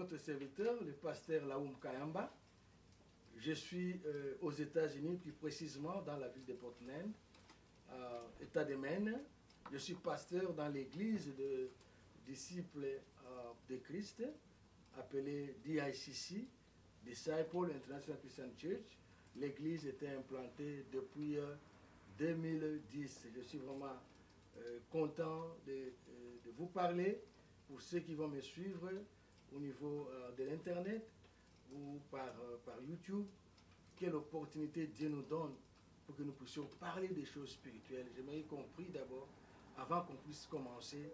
votre serviteur, le pasteur Laoum Kayamba. Je suis aux États-Unis, plus précisément dans la ville de Portland, État de Maine. Je suis pasteur dans l'église de disciples de Christ, appelée DICC, Disciple International Christian Church. L'église était implantée depuis 2010. Je suis vraiment content de vous parler pour ceux qui vont me suivre au niveau de l'Internet ou par YouTube. Quelle opportunité Dieu nous donne pour que nous puissions parler des choses spirituelles. J'aimerais compris d'abord, avant qu'on puisse commencer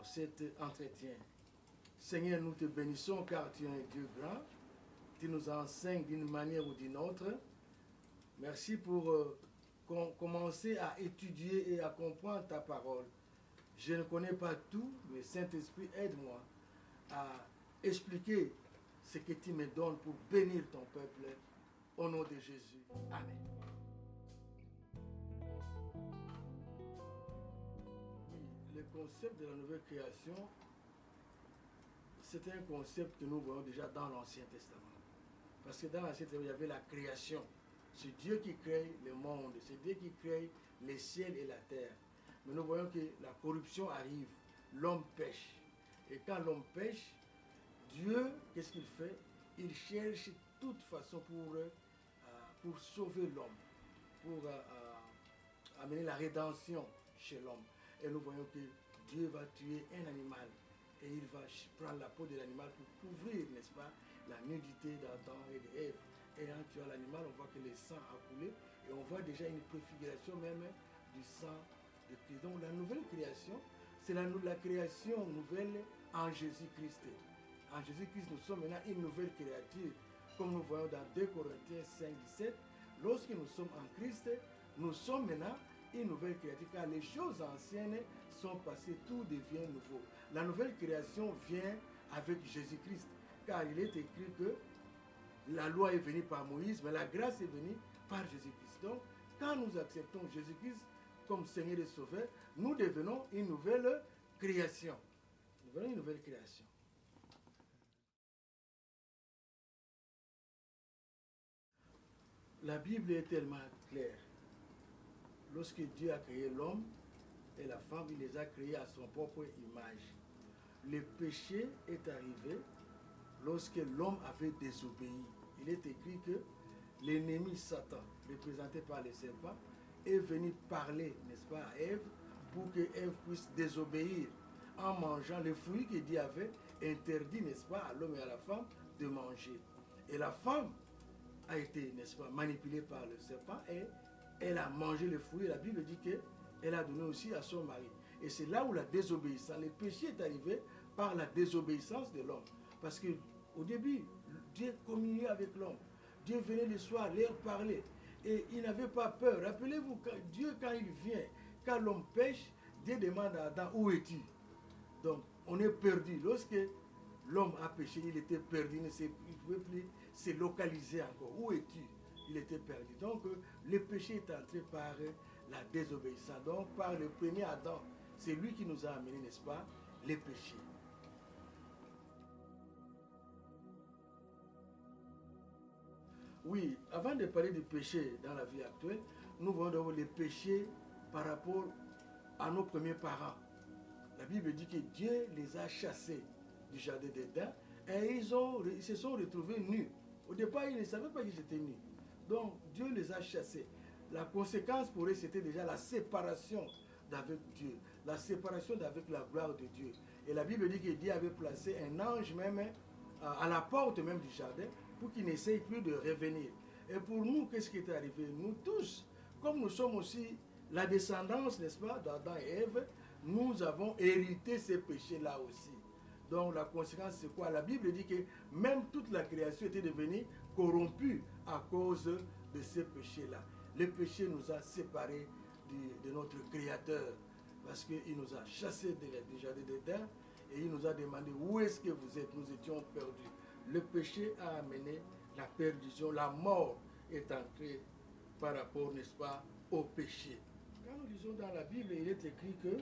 cet entretien. Seigneur, nous te bénissons car tu es un Dieu grand. Tu nous enseignes d'une manière ou d'une autre. Merci pour commencer à étudier et à comprendre ta parole. Je ne connais pas tout, mais Saint-Esprit, aide-moi à expliquer ce que tu me donnes pour bénir ton peuple. Au nom de Jésus. Amen. Le concept de la nouvelle création, c'est un concept que nous voyons déjà dans l'Ancien Testament. Parce que dans l'Ancien Testament, il y avait la création. C'est Dieu qui crée le monde, c'est Dieu qui crée les ciels et la terre. Mais nous voyons que la corruption arrive, l'homme pêche. Et quand l'homme pêche, Dieu, qu'est-ce qu'il fait? Il cherche toute façon pour sauver l'homme, pour amener la rédemption chez l'homme. Et nous voyons que Dieu va tuer un animal et il va prendre la peau de l'animal pour couvrir, n'est-ce pas, la nudité d'Adam et d'Ève. Et en tuant l'animal, on voit que le sang a coulé et on voit déjà une préfiguration même du sang de Christ. Donc la nouvelle création, c'est la création nouvelle en Jésus-Christ. En Jésus-Christ, nous sommes maintenant une nouvelle créature. Comme nous voyons dans 2 Corinthiens 5, 17, lorsque nous sommes en Christ, nous sommes maintenant une nouvelle créature, car les choses anciennes sont passées, tout devient nouveau. La nouvelle création vient avec Jésus-Christ, car il est écrit que la loi est venue par Moïse, mais la grâce est venue par Jésus-Christ. Donc, quand nous acceptons Jésus-Christ comme Seigneur et Sauveur, nous devenons une nouvelle création. Nous devenons une nouvelle création. La Bible est tellement claire. Lorsque Dieu a créé l'homme et la femme, il les a créés à son propre image. Le péché est arrivé lorsque l'homme avait désobéi. Il est écrit que l'ennemi Satan, représenté par les serpents, est venu parler, n'est-ce pas, à Ève, pour que Ève puisse désobéir en mangeant les fruits que Dieu avait interdit, n'est-ce pas, à l'homme et à la femme de manger. Et la femme a été, n'est-ce pas, manipulée par le serpent et elle a mangé les fruits. La Bible dit qu'elle a donné aussi à son mari. Et c'est là où la désobéissance, le péché est arrivé par la désobéissance de l'homme. Parce qu'au début, Dieu communiait avec l'homme. Dieu venait le soir leur parler. Et il n'avait pas peur. Rappelez-vous, Dieu, quand il vient, quand l'homme pêche, Dieu demande à Adam, où es-tu? Donc, on est perdu. Lorsque l'homme a péché, il était perdu, il ne pouvait plus se localiser encore. Où es-tu? Il était perdu. Donc, le péché est entré par la désobéissance. Donc, par le premier Adam, c'est lui qui nous a amené, n'est-ce pas, les péchés. Oui, avant de parler du péché dans la vie actuelle, nous voyons d'abord les péchés par rapport à nos premiers parents. La Bible dit que Dieu les a chassés du jardin d'Éden et ils se sont retrouvés nus. Au départ, ils ne savaient pas qu'ils étaient nus. Donc, Dieu les a chassés. La conséquence pour eux, c'était déjà la séparation d'avec Dieu, la séparation d'avec la gloire de Dieu. Et la Bible dit que Dieu avait placé un ange même à la porte même du jardin pour qu'il n'essaye plus de revenir. Et pour nous, qu'est-ce qui est arrivé? Nous tous, comme nous sommes aussi la descendance, n'est-ce pas, d'Adam et Ève, nous avons hérité ces péchés-là aussi. Donc la conséquence, c'est quoi? La Bible dit que même toute la création était devenue corrompue à cause de ces péchés-là. Le péché nous a séparés de notre Créateur parce qu'il nous a chassés du jardin d'Éden et il nous a demandé où est-ce que vous êtes. Nous étions perdus. Le péché a amené la perdition, la mort est entrée par rapport, n'est-ce pas, au péché. Quand nous lisons dans la Bible, il est écrit que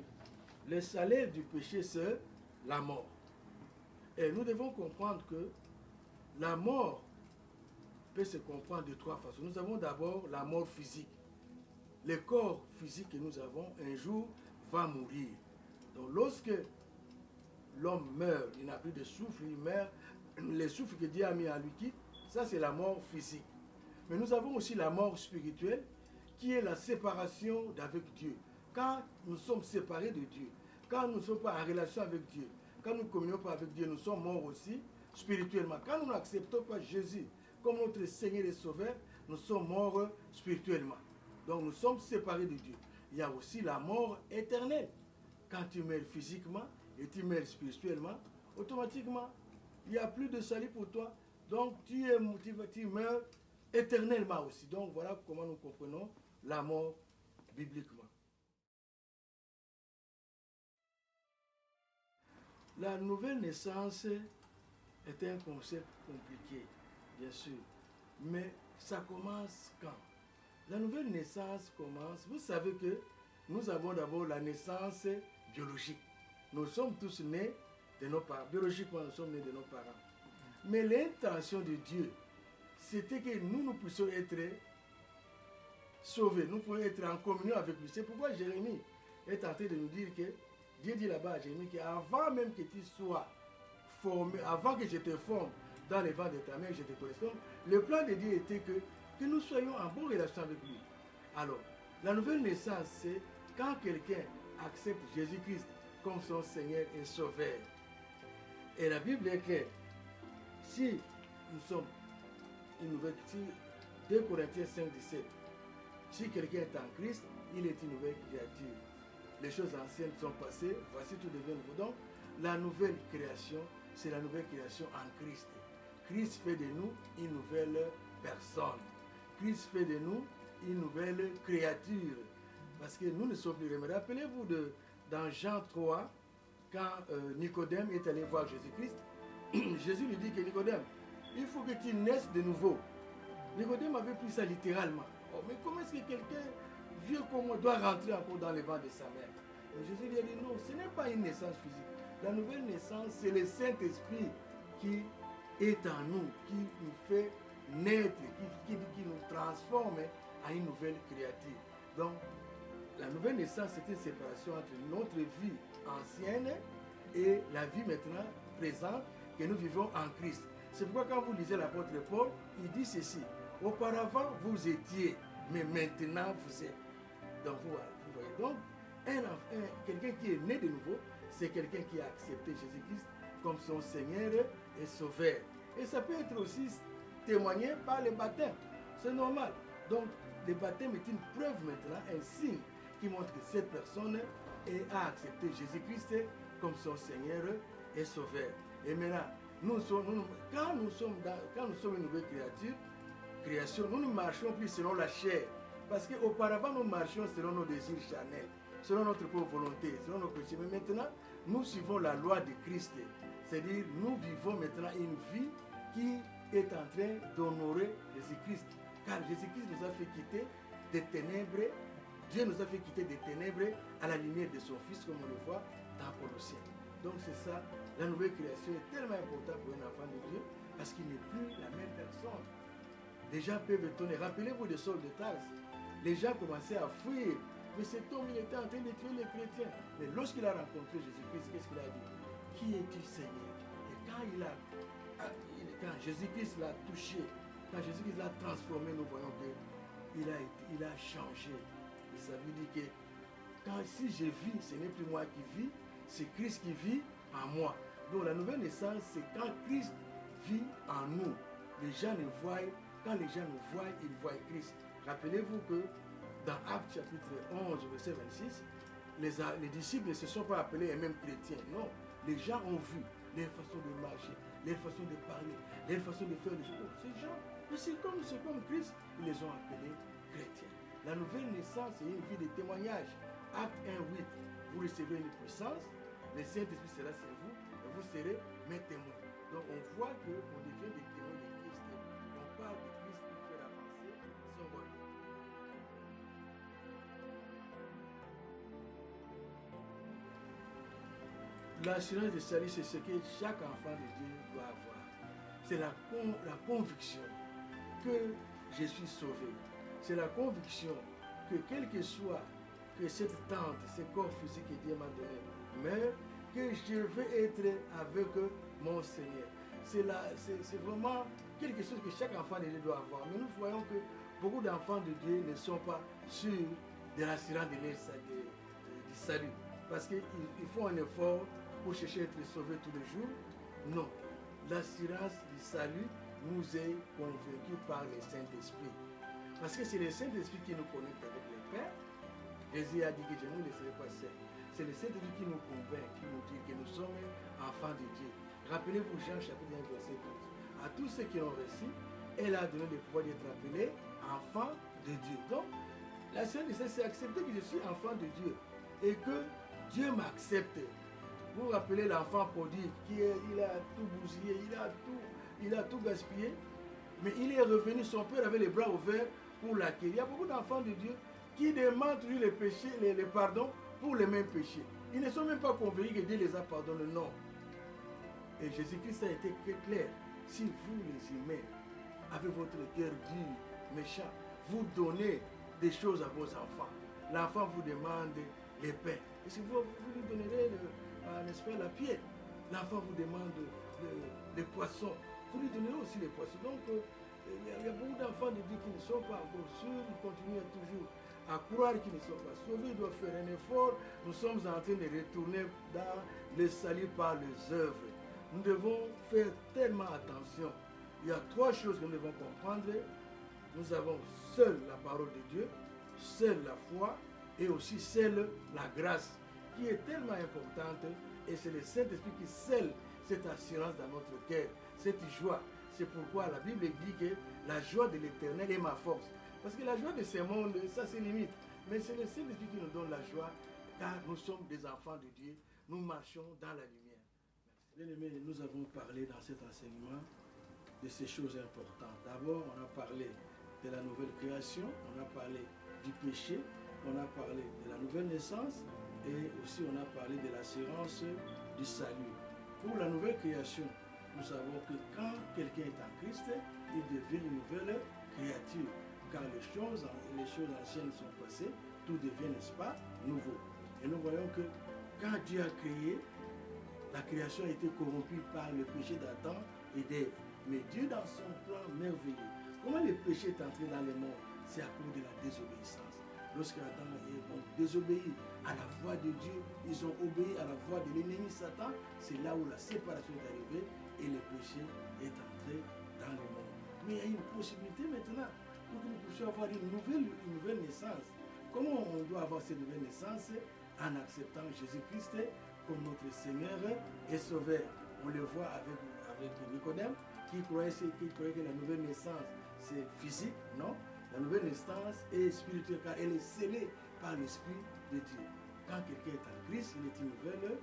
le salaire du péché, c'est la mort. Et nous devons comprendre que la mort peut se comprendre de trois façons. Nous avons d'abord la mort physique. Le corps physique que nous avons, un jour, va mourir. Donc lorsque l'homme meurt, il n'a plus de souffle, il meurt, le souffle que Dieu a mis en lui quitte, ça c'est la mort physique. Mais nous avons aussi la mort spirituelle, qui est la séparation d'avec Dieu. Quand nous sommes séparés de Dieu, quand nous ne sommes pas en relation avec Dieu, quand nous ne communions pas avec Dieu, nous sommes morts aussi spirituellement. Quand nous n'acceptons pas Jésus comme notre Seigneur et Sauveur, nous sommes morts spirituellement. Donc nous sommes séparés de Dieu. Il y a aussi la mort éternelle. Quand tu meurs physiquement et tu meurs spirituellement, automatiquement, il n'y a plus de salut pour toi. Donc tu meurs éternellement aussi. Donc voilà comment nous comprenons la mort bibliquement. La nouvelle naissance est un concept compliqué, bien sûr. Mais ça commence quand? La nouvelle naissance commence, vous savez que nous avons d'abord la naissance biologique. Nous sommes tous nés de nos parents. Biologiquement, nous sommes nés de nos parents. Mais l'intention de Dieu, c'était que nous puissions être sauvés. Nous pourrions être en communion avec lui. C'est pourquoi Jérémie est en train de nous dire que Dieu dit là-bas à Jérémie qu'avant même que tu sois formé, avant que je te forme dans les ventres de ta mère, je te connaisse. Le plan de Dieu était que nous soyons en bonne relation avec lui. Alors, la nouvelle naissance, c'est quand quelqu'un accepte Jésus-Christ comme son Seigneur et Sauveur. Et la Bible est claire. Si nous sommes une nouvelle, si 2 Corinthiens 5, 17, si quelqu'un est en Christ, il est une nouvelle créature. Les choses anciennes sont passées, voici tout devient nouveau. Donc, la nouvelle création, c'est la nouvelle création en Christ. Christ fait de nous une nouvelle personne. Christ fait de nous une nouvelle créature. Parce que nous ne sommes plus remis. Rappelez-vous dans Jean 3, quand Nicodème est allé voir Jésus-Christ, Jésus lui dit que Nicodème, il faut que tu naisses de nouveau. Nicodème avait pris ça littéralement. Oh, mais comment est-ce que quelqu'un vieux comme moi doit rentrer encore dans les ventres de sa mère? Et Jésus lui a dit non, ce n'est pas une naissance physique. La nouvelle naissance, c'est le Saint-Esprit qui est en nous, qui nous fait naître, qui nous transforme en une nouvelle créature. Donc, la nouvelle naissance, c'est une séparation entre notre vie ancienne et la vie maintenant présente que nous vivons en Christ. C'est pourquoi quand vous lisez l'apôtre Paul, il dit ceci. Auparavant, vous étiez, mais maintenant, vous êtes. Donc, vous voyez. Donc, quelqu'un qui est né de nouveau, c'est quelqu'un qui a accepté Jésus-Christ comme son Seigneur et Sauveur. Et ça peut être aussi témoigné par le baptême. C'est normal. Donc, le baptême est une preuve maintenant, un signe qui montre que cette personne a accepté Jésus-Christ comme son Seigneur et Sauveur. Et maintenant, quand nous sommes une nouvelle création, nous ne marchons plus selon la chair. Parce qu'auparavant, nous marchions selon nos désirs charnels, selon notre propre volonté, selon nos péchés. Mais maintenant, nous suivons la loi de Christ. C'est-à-dire, nous vivons maintenant une vie qui est en train d'honorer Jésus-Christ. Car Jésus-Christ nous a fait quitter des ténèbres. Dieu nous a fait quitter des ténèbres à la lumière de son Fils, comme on le voit dans Colossiens. Donc c'est ça, la nouvelle création est tellement importante pour un enfant de Dieu, parce qu'il n'est plus la même personne. Les gens peuvent étonner. Rappelez-vous de Saul de Tarse. Les gens commençaient à fuir. Mais cet homme, il était en train de tuer les chrétiens. Mais lorsqu'il a rencontré Jésus-Christ, qu'est-ce qu'il a dit? Qui es-tu, Seigneur? Et quand Jésus-Christ l'a touché, quand Jésus-Christ l'a transformé, nous voyons qu'il a changé. Et ça veut dire que si je vis, ce n'est plus moi qui vis, c'est Christ qui vit en moi. Donc la nouvelle naissance, c'est quand Christ vit en nous. Les gens le voient, quand les gens nous voient, ils voient Christ. Rappelez-vous que dans Actes chapitre 11, verset 26, les disciples ne se sont pas appelés eux-mêmes chrétiens. Non, les gens ont vu leur façon de marcher, leur façon de parler, leur façon de faire les choses. Ces gens, c'est comme Christ, ils les ont appelés chrétiens. La nouvelle naissance, c'est une vie de témoignage. Acte 1, 8, vous recevez une puissance, le Saint-Esprit sera sur vous, et vous serez mes témoins. Donc on voit qu'on devient des témoins de Christ. On parle de Christ pour faire avancer son royaume. l'assurance de salut, c'est ce que chaque enfant de Dieu doit avoir. C'est la conviction que je suis sauvé. C'est la conviction que quel que soit que cette tente, ce corps physique que Dieu m'a donné, mais que je vais être avec mon Seigneur. C'est vraiment quelque chose que chaque enfant de Dieu doit avoir. Mais nous voyons que beaucoup d'enfants de Dieu ne sont pas sûrs de l'assurance du salut. Parce qu'ils font un effort pour chercher à être sauvés tous les jours. Non. L'assurance du salut nous est convaincue par le Saint-Esprit. Parce que c'est le Saint-Esprit qui nous connecte avec le Père. Jésus a dit que je ne nous laisserai pas seuls. C'est le Saint-Esprit qui nous convainc, qui nous dit que nous sommes enfants de Dieu. Rappelez-vous Jean chapitre 1 verset 12. À tous ceux qui ont reçu, elle a donné le pouvoir d'être appelés enfants de Dieu. Donc, la Saint-Esprit, c'est accepter que je suis enfant de Dieu et que Dieu m'accepte. Vous vous rappelez l'enfant prodigue il a tout bousillé, il a tout gaspillé, mais il est revenu, son père avait les bras ouverts pour l'accueillir. Il y a beaucoup d'enfants de Dieu qui demandent toujours les péchés, les pardons pour les mêmes péchés. Ils ne sont même pas convaincus que Dieu les a pardonnés, non. Et Jésus-Christ a été très clair. Si vous les humains, avec votre cœur dur, méchant, vous donnez des choses à vos enfants, l'enfant vous demande les pains. Et si vous lui donnerez n'est-ce pas, la pierre, l'enfant vous demande les poissons, vous lui donnerez aussi les poissons. Donc, il y a beaucoup d'enfants de Dieu qui ne sont pas encore sûrs, ils continuent toujours à croire qu'ils ne sont pas sauvés, ils doivent faire un effort. Nous sommes en train de retourner dans le salut par les œuvres. Nous devons faire tellement attention. Il y a trois choses que nous devons comprendre. Nous avons seule la parole de Dieu, seule la foi et aussi seule la grâce, qui est tellement importante, et c'est le Saint-Esprit qui scelle cette assurance dans notre cœur, cette joie. C'est pourquoi la Bible dit que la joie de l'Éternel est ma force. Parce que la joie de ce monde, ça c'est limite. Mais c'est le Saint-Esprit qui nous donne la joie, car nous sommes des enfants de Dieu, nous marchons dans la lumière. Bien-aimés, nous avons parlé dans cet enseignement de ces choses importantes. D'abord, on a parlé de la nouvelle création, on a parlé du péché, on a parlé de la nouvelle naissance, et aussi on a parlé de l'assurance du salut. Pour la nouvelle création, nous savons que quand quelqu'un est en Christ, il devient une nouvelle créature. Car les choses anciennes sont passées, tout devient, n'est-ce pas, nouveau. Et nous voyons que quand Dieu a créé, la création a été corrompue par le péché d'Adam et d'Ève. Mais Dieu, dans son plan merveilleux, comment le péché est entré dans le monde? C'est à cause de la désobéissance. Lorsque Adam et Ève ont désobéi à la voix de Dieu, ils ont obéi à la voix de l'ennemi Satan, c'est là où la séparation est arrivée et le péché est entré dans le monde. Mais il y a une possibilité maintenant pour que nous puissions avoir une nouvelle naissance. Comment on doit avoir cette nouvelle naissance? En acceptant Jésus-Christ comme notre Seigneur et Sauveur. On le voit avec Nicodème qui croyait que la nouvelle naissance c'est physique, non? La nouvelle naissance est spirituelle car elle est scellée par l'Esprit de Dieu. Quand quelqu'un est en Christ, il est une nouvelle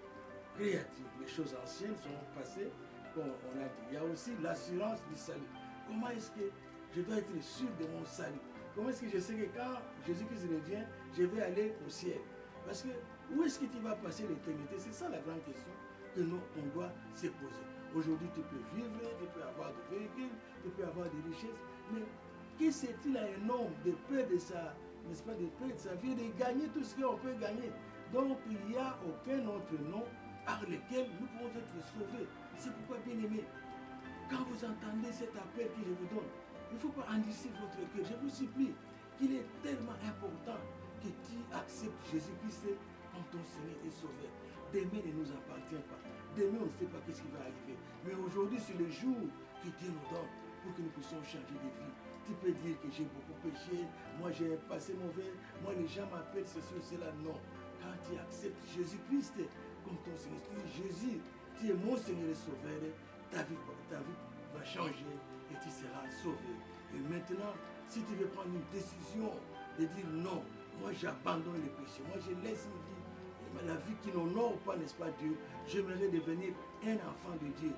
créature. Les choses anciennes sont passées, comme on a dit. Il y a aussi l'assurance du salut. Comment est-ce que je dois être sûr de mon salut? Comment est-ce que je sais que quand Jésus-Christ revient, je vais aller au ciel? Parce que où est-ce que tu vas passer l'éternité? C'est ça la grande question que on doit se poser. Aujourd'hui, tu peux vivre, tu peux avoir des véhicules, tu peux avoir des richesses, mais qui sait-il à un homme de peur de sa, n'est-ce pas, de peur de sa vie, de gagner tout ce qu'on peut gagner? Donc, il n'y a aucun autre nom par lequel nous pouvons être sauvés. C'est pourquoi, bien aimé, quand vous entendez cet appel que je vous donne, il ne faut pas endurcir votre cœur. Je vous supplie qu'il est tellement important que tu acceptes Jésus-Christ comme ton Seigneur et Sauveur. Demain ne nous appartient pas. Demain, on ne sait pas ce qui va arriver. Mais aujourd'hui, c'est le jour que Dieu nous donne pour que nous puissions changer de vie. Tu peux dire que j'ai beaucoup péché, moi j'ai passé mauvais, moi les gens m'appellent ceci ou cela. Non. Quand tu acceptes Jésus-Christ comme ton Seigneur, tu dis Jésus, tu es mon Seigneur et Sauveur, ta vie va changer et tu seras sauvé. Et maintenant, si tu veux prendre une décision de dire non, moi j'abandonne le péché, moi je laisse une vie, la vie qui n'honore pas, n'est-ce pas, Dieu, j'aimerais devenir un enfant de Dieu.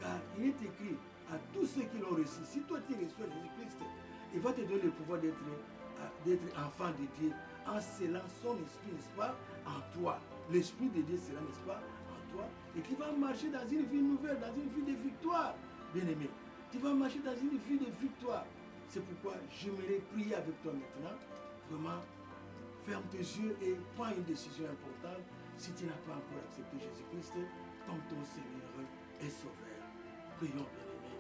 Car il est écrit à tous ceux qui l'ont reçu, si toi tu reçois Jésus-Christ, il va te donner le pouvoir d'être enfant de Dieu en scellant son esprit, n'est-ce pas, en toi. L'esprit de Dieu sera, n'est-ce pas, en toi et tu vas marcher dans une vie nouvelle, dans une vie de victoire, bien-aimé. Tu vas marcher dans une vie de victoire. C'est pourquoi j'aimerais prier avec toi maintenant. Vraiment, ferme tes yeux et prends une décision importante. Si tu n'as pas encore accepté Jésus-Christ comme ton Seigneur et Sauveur. Prions, bien-aimé.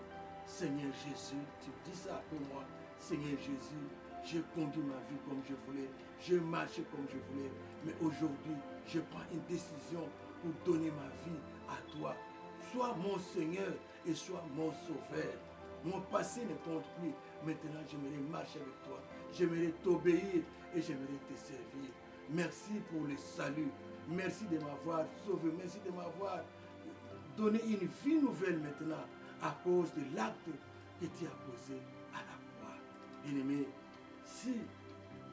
Seigneur Jésus, tu dis ça pour moi. Seigneur Jésus, j'ai conduit ma vie comme je voulais. J'ai marché comme je voulais. Mais aujourd'hui, je prends une décision pour donner ma vie à toi. Sois mon Seigneur et sois mon Sauveur. Mon passé ne compte plus. Maintenant, j'aimerais marcher avec toi. J'aimerais t'obéir et j'aimerais te servir. Merci pour le salut. Merci de m'avoir sauvé. Merci de m'avoir donné une vie nouvelle maintenant à cause de l'acte que tu as posé à la croix. Bien-aimé, si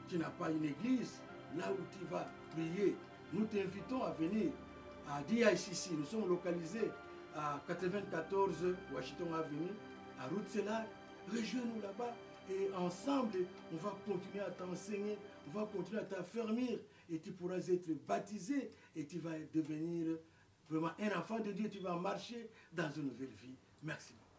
tu n'as pas une église, là où tu vas prier, nous t'invitons à venir à DICC. Nous sommes localisés à 94 Washington Avenue, à Route Sellar. Rejoins-nous là-bas et ensemble, on va continuer à t'enseigner, on va continuer à t'affermir et tu pourras être baptisé et tu vas devenir vraiment un enfant de Dieu. Tu vas marcher dans une nouvelle vie. Merci beaucoup.